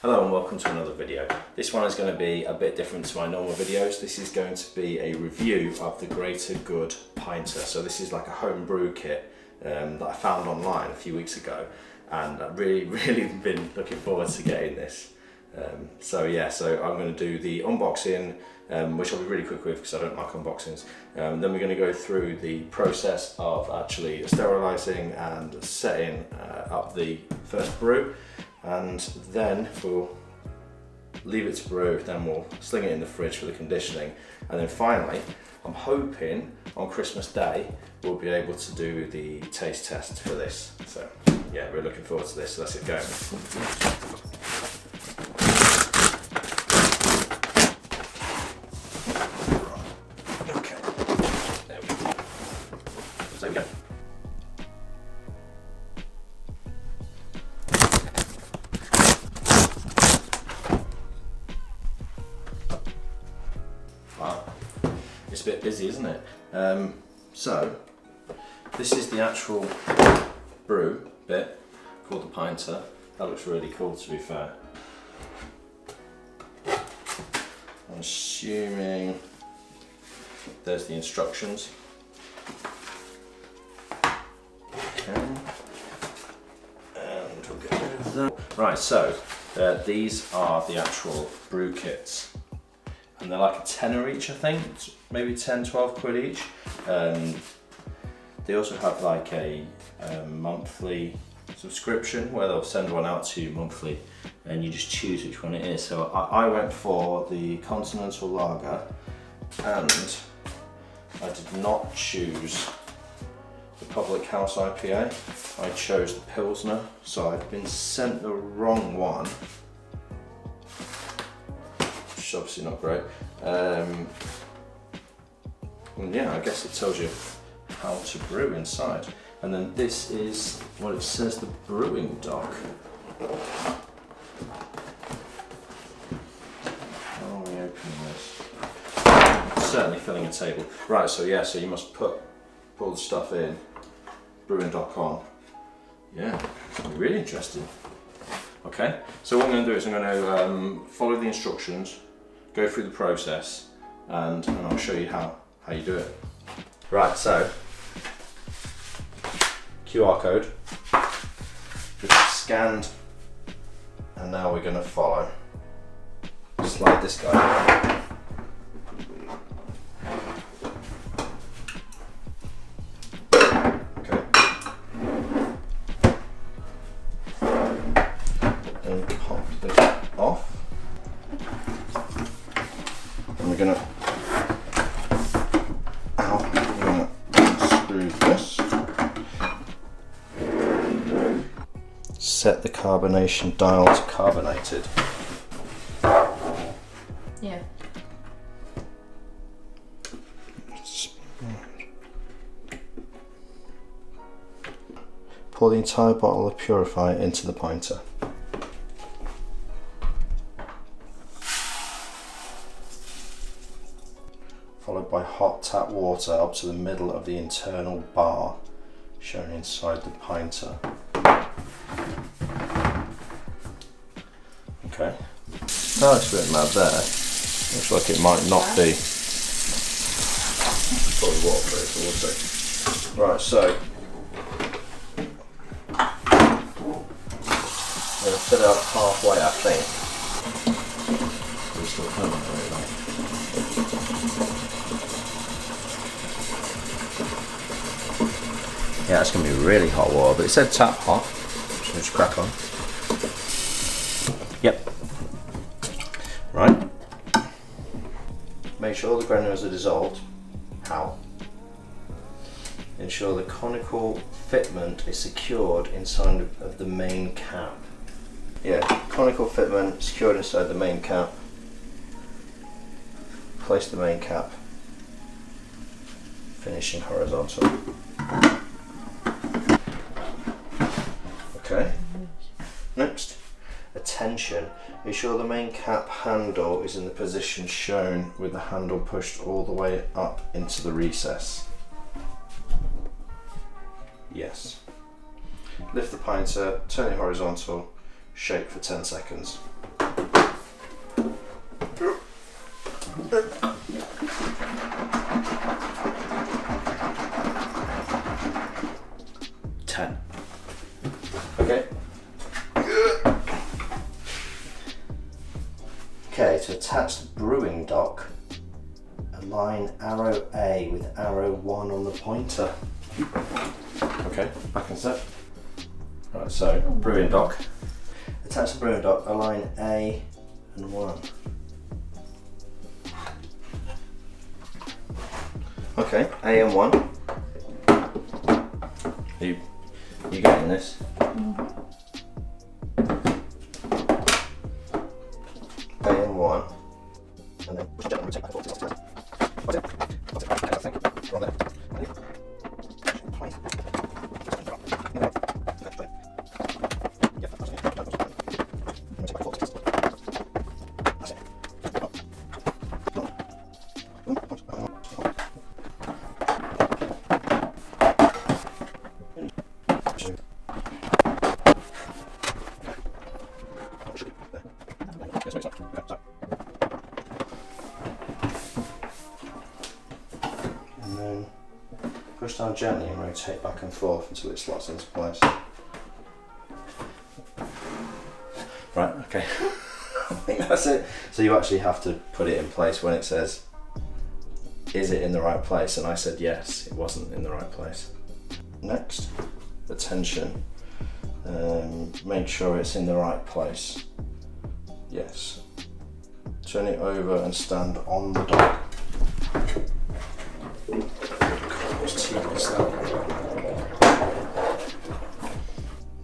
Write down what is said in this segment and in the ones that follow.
Hello and welcome to another video. This one is going to be a bit different to my normal videos. This is going to be a review of the Greater Good Pinter. So this is like a home brew kit that I found online a few weeks ago, and I've really been looking forward to getting this. So I'm going to do the unboxing, which I'll be really quick with because I don't like unboxings. Then we're going to go through the process of actually sterilising and setting up the first brew, and then we'll leave it to brew, then we'll sling it in the fridge for the conditioning, and then finally I'm hoping on Christmas Day we'll be able to do the taste test for this. So yeah, we're looking forward to this, so let's get going. It's a bit busy, isn't it? So this is the actual brew bit called the Pinter. That looks really cool, to be fair. I'm assuming there's the instructions. Okay. And we'll get rid of that. Right, so these are the actual brew kits. And they're like a tenner each, I think, maybe 10-12 quid each. They also have like a monthly subscription where they'll send one out to you monthly and you just choose which one it is. So I went for the Continental Lager, and I did not choose the Public House IPA. I chose the Pilsner, so I've been sent the wrong one, which is obviously not great. And yeah, I guess it tells you how to brew inside. And then this is what it says, the brewing dock. How are we opening this? Certainly filling a table. Right, so yeah, so you must put all the stuff in, brewing dock on. Yeah, it's gonna be really interesting. Okay, so what I'm going to do is I'm going to follow the instructions, go through the process, and I'll show you how you do it. Right, so QR code, just scanned, and now we're going to follow. Slide this guy down. Okay. And pop this off. And we're going to unscrew this. Set the carbonation dial to carbonated. Yeah. Pour the entire bottle of purifier into the Pinter. Followed by hot tap water up to the middle of the internal bar shown inside the Pinter. Okay, that looks a bit mad there. Looks like it might not be. Probably waterproof also. Right, so I'm going to fill it up halfway, I think. We're still coming right now. Yeah, it's going to be really hot water, but it said tap hot, so just crack on. Yep. Right. Make sure all the granules are dissolved. How? Ensure the conical fitment is secured inside of the main cap. Yeah, conical fitment secured inside the main cap. Place the main cap, finishing horizontal. Okay. Next, attention. Ensure the main cap handle is in the position shown with the handle pushed all the way up into the recess. Yes. Lift the pinter, turn it horizontal, shake for 10 seconds. 10. Okay. Okay, to attach the brewing dock, align arrow A with arrow 1 on the pointer. Okay, back in set. Right, so brewing dock. Attach the brewing dock, align A and 1. Okay, A and 1. You getting this? A and 1. And then push it down and take back and forth. What's it? Thank you. Right there. And then push down gently and rotate back and forth until it slots into place. Right, okay. I think that's it. So you actually have to put it in place when it says, is it in the right place? And I said yes, it wasn't in the right place. Next, the tension. Make sure it's in the right place. Yes. Turn it over and stand on the dock.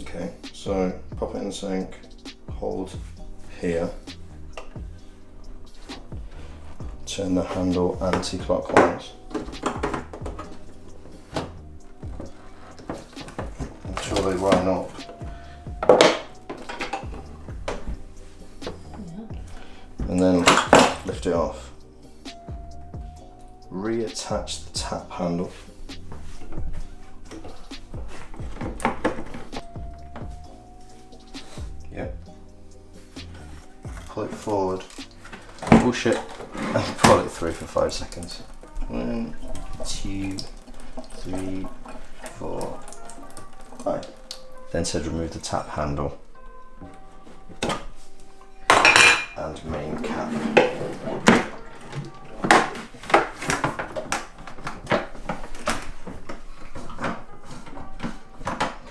Okay, so pop it in the sink, hold here, turn the handle anti-clockwise. Until they line up. And then lift it off. Reattach the tap handle. Yep. Pull it forward, push it, and pull it through for 5 seconds. 1, 2, 3, 4, 5. Then said remove the tap handle and main cap.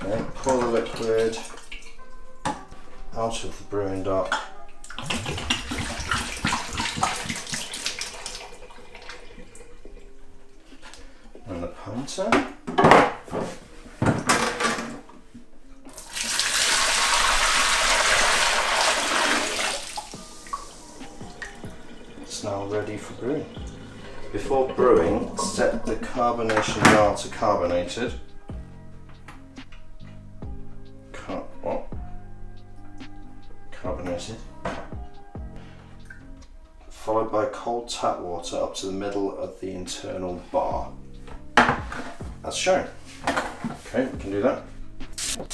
Okay, pour the liquid out of the brewing dock. And the Pinter. It's now ready for brewing. Before brewing, set the carbonation jar to carbonated. Carbonated. Followed by cold tap water up to the middle of the internal bar, as shown. Okay, we can do that. I'm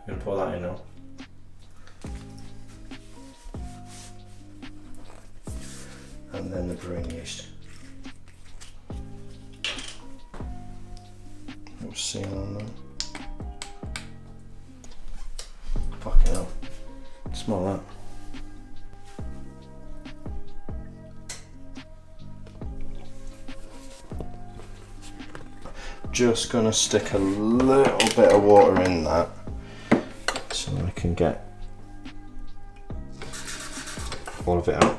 going to pour that in now. And then the brewing yeast. Little seal on them. Fucking hell. Smell that. Just gonna stick a little bit of water in that so I can get all of it out.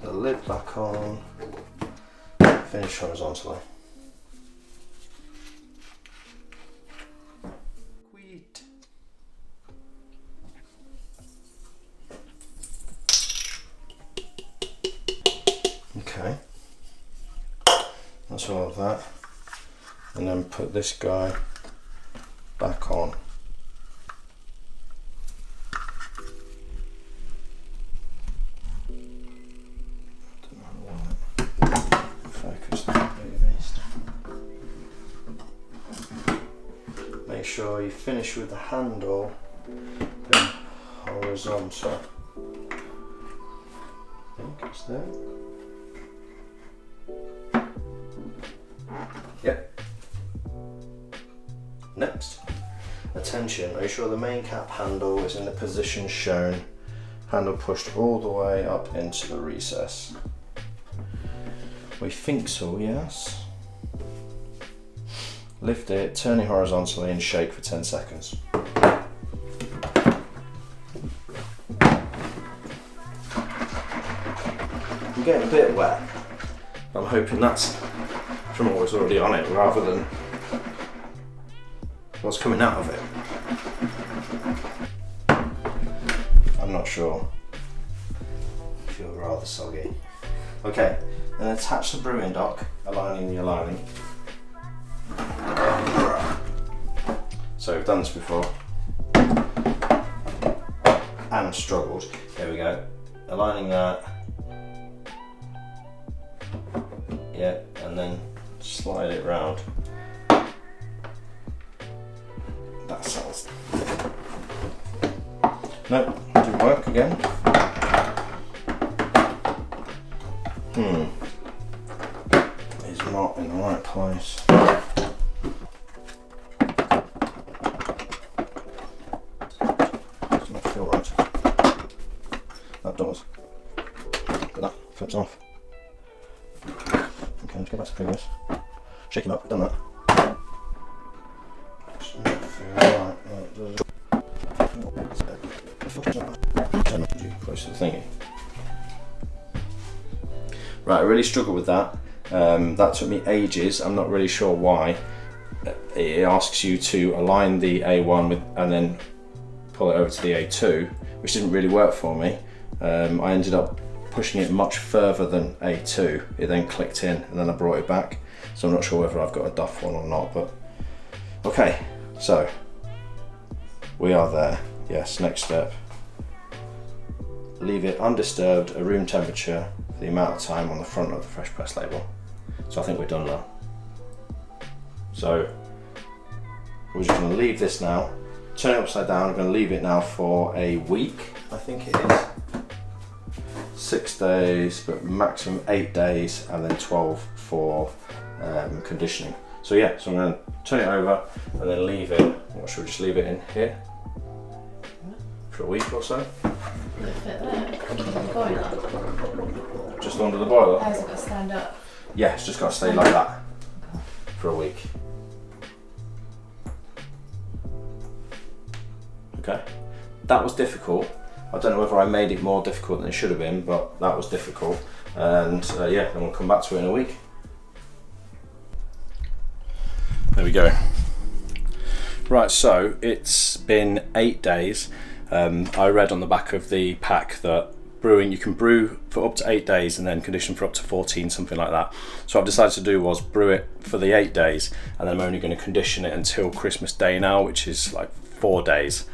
The lid back on, finish horizontally. Okay, that's all of that, and then put this guy back on. make sure you finish with the handle being horizontal. I think it's there. Yep. Next, attention, make sure the main cap handle is in the position shown, handle pushed all the way up into the recess. We think so, yes. Lift it, turn it horizontally and shake for 10 seconds. I'm getting a bit wet. I'm hoping that's from what was already on it rather than what's coming out of it. I'm not sure. I feel rather soggy. Okay, then attach the brewing dock, aligning the aligning. So we've done this before and struggled. There we go. Aligning that. Yeah, and then slide it round. That sounds. Nope, didn't work again. It's not in the right place. Doesn't feel right. That does. But that flips off. Okay, let's go back to previous. Shake him up, done that. Doesn't feel right. Close to the thingy. Right, I really struggled with that. That took me ages. I'm not really sure why. It asks you to align the A1 with, and then pull it over to the A2, which didn't really work for me. I ended up pushing it much further than A2. It then clicked in and then I brought it back. So I'm not sure whether I've got a duff one or not, but okay, so we are there. Yes, next step. Leave it undisturbed at room temperature for the amount of time on the front of the fresh press label. So I think we're done now. So we're just going to leave this now, turn it upside down. I'm going to leave it now for a week. I think it is 6 days, but maximum 8 days, and then 12 for conditioning. So yeah, so I'm going to turn it over and then leave it. What should we just leave it in here for a week or so? Does it fit there? The boiler? Just under the boiler? How's it got to stand up? Yeah, it's just got to stay like that for a week. Okay, that was difficult. I don't know whether I made it more difficult than it should have been, but that was difficult. And yeah, then we'll come back to it in a week. There we go. Right, so it's been 8 days. I read on the back of the pack that brewing, you can brew for up to 8 days and then condition for up to 14, something like that. So what I've decided to do was brew it for the 8 days, and then I'm only going to condition it until Christmas Day now, which is like 4 days.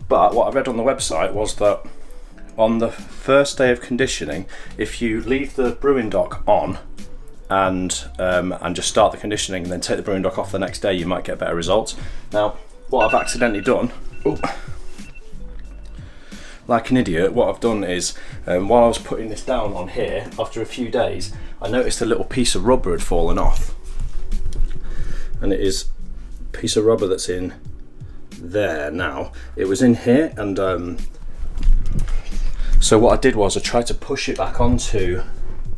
But what I read on the website was that on the first day of conditioning, if you leave the brewing dock on and just start the conditioning and then take the brewing dock off the next day, you might get better results. Now, what I've accidentally done, like an idiot, what I've done is, while I was putting this down on here, after a few days, I noticed a little piece of rubber had fallen off. And it is a piece of rubber that's in there now. It was in here, and so what I did was I tried to push it back onto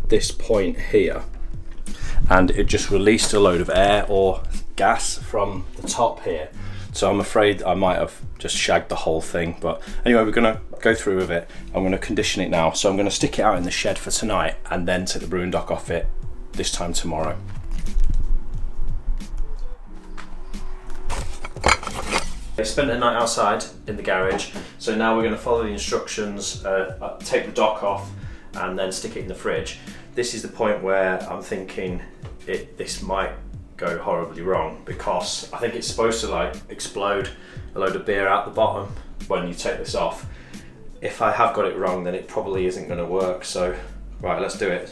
this point here, and it just released a load of air or gas from the top here. So I'm afraid I might have just shagged the whole thing, but anyway, we're gonna go through with it. I'm gonna condition it now. So I'm gonna stick it out in the shed for tonight and then take the brewing dock off it this time tomorrow. I spent a night outside in the garage, so now we're going to follow the instructions, take the dock off and then stick it in the fridge. This is the point where I'm thinking this might go horribly wrong, because I think it's supposed to like explode a load of beer out the bottom when you take this off. If I have got it wrong, then it probably isn't going to work. So right, let's do it.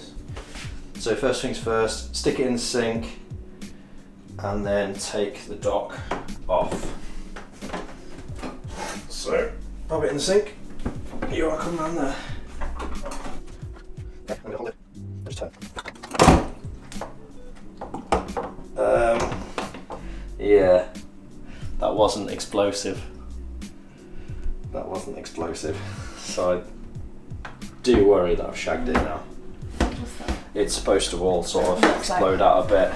So first things first, stick it in the sink, and then take the dock off. So, pop it in the sink. You are coming around there. Okay, I'm gonna hold it. Just turn. Yeah, that wasn't explosive. That wasn't explosive. So I do worry that I've shagged it now. What's that? It's supposed to all sort of Looks explode like out a bit.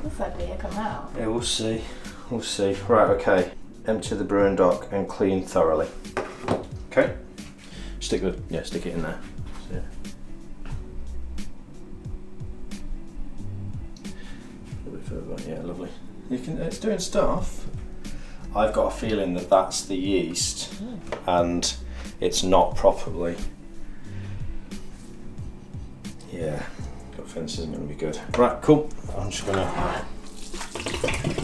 Looks like beer come out. Yeah, we'll see. We'll see. Right, okay. Empty the brewing dock and clean thoroughly. Okay. Stick it in there. So, yeah. A little bit further back. Yeah, lovely. You can. It's doing stuff. I've got a feeling that that's the yeast, and it's not properly. Yeah, got a feeling this isn't going to be good. Right, cool. I'm just going to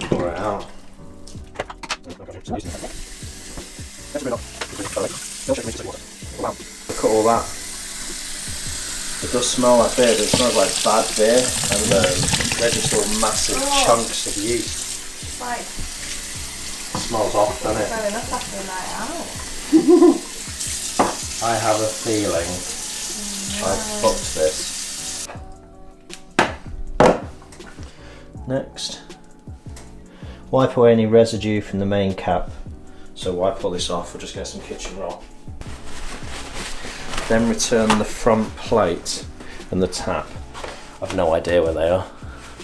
pour it out. Look at all that. It does smell like beer, but it smells like bad beer, and they're just all massive chunks of yeast. It's like, It smells off, doesn't it? fair enough after a night out. I have a feeling I fucked this. Next, wipe away any residue from the main cap. So wipe all this off, we'll just get some kitchen roll. Then return the front plate and the tap. I've no idea where they are.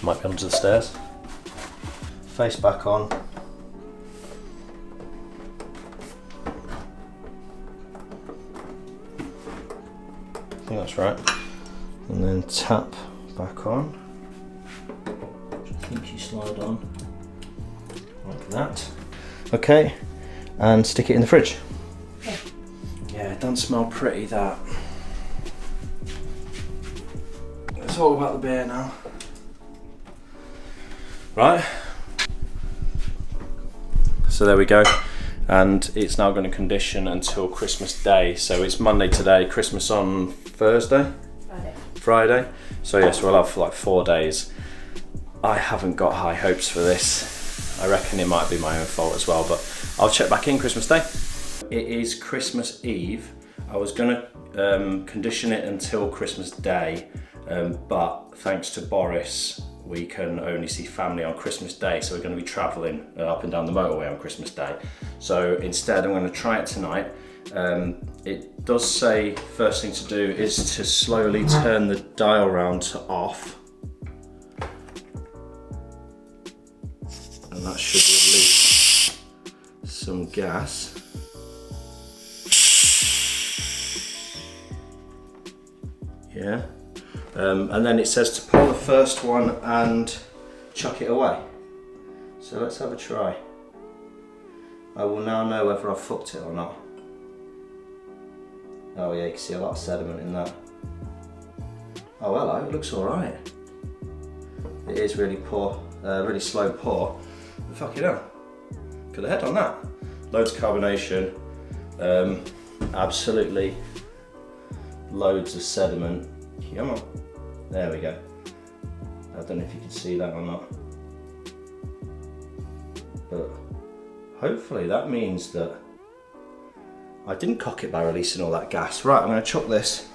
Might be under the stairs. Face back on. I think that's right. And then tap back on. I think you slide on like that. Okay, and stick it in the fridge. Yeah. Yeah, it doesn't smell pretty, that. It's all about the beer now. Right. So there we go. And it's now going to condition until Christmas Day. So it's Monday today, Christmas on Thursday? Friday. So yes, we'll have for like 4 days. I haven't got high hopes for this. I reckon it might be my own fault as well, but I'll check back in Christmas Day. It is Christmas Eve. I was gonna condition it until Christmas Day, but thanks to Boris, we can only see family on Christmas Day, so we're going to be travelling up and down the motorway on Christmas Day. So instead I'm going to try it tonight. It does say first thing to do is to slowly turn the dial round to off. And that should release some gas. Yeah. And then it says to pull the first one and chuck it away. So let's have a try. I will now know whether I've fucked it or not. Oh yeah, you can see a lot of sediment in that. Oh hello, it looks alright. It is really poor, really slow pour. But fucking hell, could have head on that. Loads of carbonation, absolutely loads of sediment. Come on. There we go. I don't know if you can see that or not. But hopefully that means that I didn't cock it by releasing all that gas. Right, I'm going to chuck this.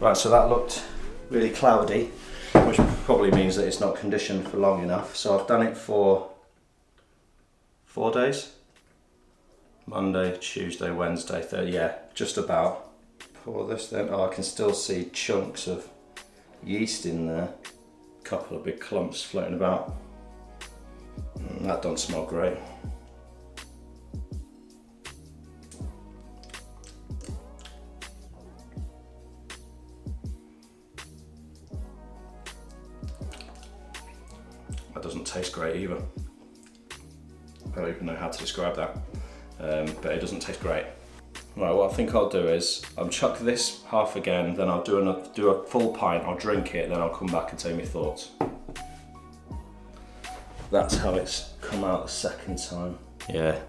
Right, so that looked really cloudy, which probably means that it's not conditioned for long enough. So I've done it for 4 days. Monday, Tuesday, Wednesday, Thursday, yeah, just about. Pour this then. Oh, I can still see chunks of yeast in there. A couple of big clumps floating about. That don't smell great. That doesn't taste great either. I don't even know how to describe that, but it doesn't taste great. Right, what I think I'll do is I'll chuck this half again, then I'll do a full pint, I'll drink it, then I'll come back and tell you my thoughts. That's how it's come out the second time. Yeah.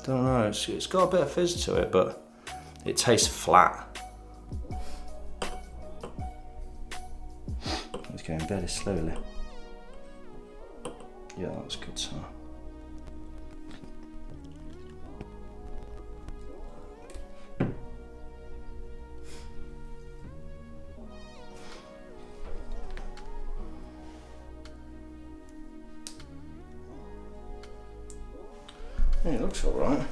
Don't know, it's got a bit of fizz to it, but it tastes flat. It's going very slowly. Yeah, that's good, so. Yeah, it looks alright.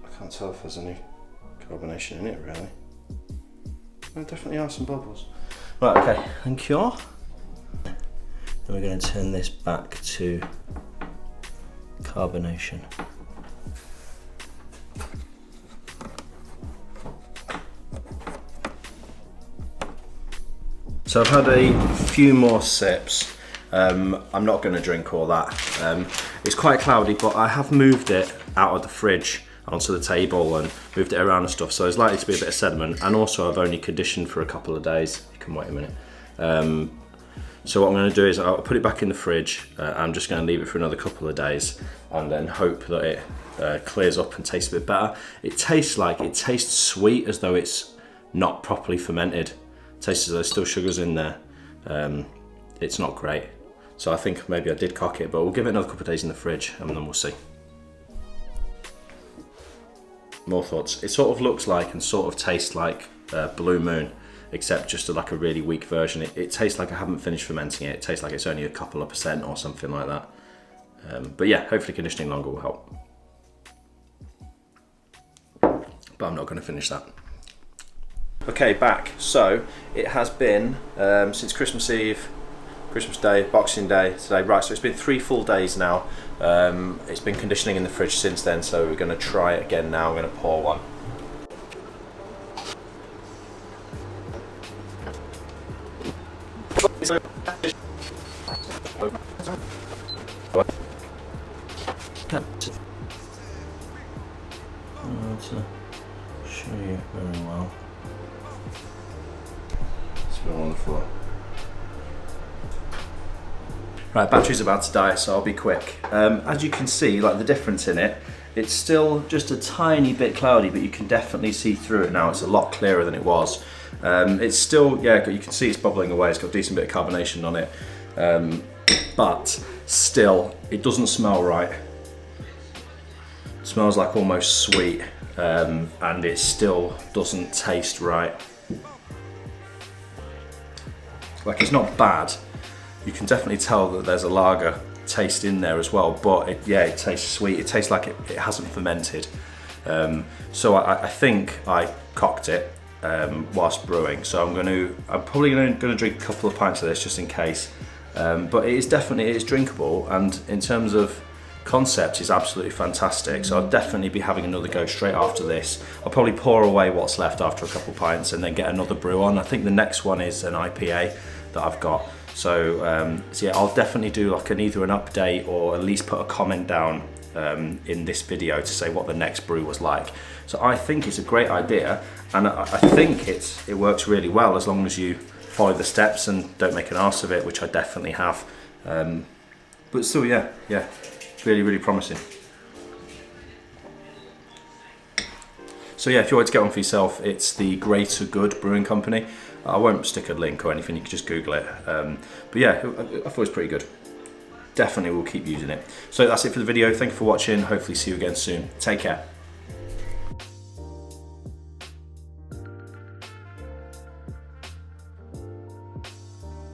I can't tell if there's any carbonation in it really. There definitely are some bubbles. Right, okay, thank you. Then we're going to turn this back to carbonation. So I've had a few more sips. I'm not going to drink all that. It's quite cloudy, but I have moved it out of the fridge onto the table and moved it around and stuff, so there's likely to be a bit of sediment, and also I've only conditioned for a couple of days. You can wait a minute. So what I'm going to do is I'll put it back in the fridge. I'm just going to leave it for another couple of days and then hope that it clears up and tastes a bit better. It tastes sweet, as though it's not properly fermented. It tastes as though there's still sugars in there. It's not great. So I think maybe I did cock it, but we'll give it another couple of days in the fridge and then we'll see. More thoughts. It sort of looks like and sort of tastes like Blue Moon, except just like a really weak version. It tastes like I haven't finished fermenting it. It tastes like it's only a couple of percent or something like that. But yeah, hopefully conditioning longer will help. But I'm not going to finish that. Okay, back. So it has been since Christmas Eve, Christmas Day, Boxing Day today. Right, so it's been 3 full days now. It's been conditioning in the fridge since then, so we're going to try it again now. I'm going to pour one. To show you very well. Spill on the floor. Right, battery's about to die, so I'll be quick. As you can see, like the difference in it, it's still just a tiny bit cloudy, but you can definitely see through it now. It's a lot clearer than it was. It's still, yeah, you can see it's bubbling away. It's got a decent bit of carbonation on it, but still, it doesn't smell right. It smells like almost sweet, and it still doesn't taste right. Like, it's not bad. You can definitely tell that there's a lager taste in there as well, but it tastes sweet. It tastes like it hasn't fermented. So I think I cocked it whilst brewing. So I'm probably going to drink a couple of pints of this just in case. But it is drinkable, and in terms of concept, is absolutely fantastic. So I'll definitely be having another go straight after this. I'll probably pour away what's left after a couple of pints and then get another brew on. I think the next one is an IPA that I've got. So yeah, I'll definitely do like either an update or at least put a comment down in this video to say what the next brew was like. So I think it's a great idea, and I think it works really well as long as you follow the steps and don't make an arse of it, which I definitely have. But still, yeah, really, really promising. So yeah, if you want to get one for yourself, it's the Greater Good Brewing Company. I won't stick a link or anything, you can just Google it. But yeah, I thought it was pretty good. Definitely will keep using it. So that's it for the video. Thank you for watching. Hopefully see you again soon. Take care.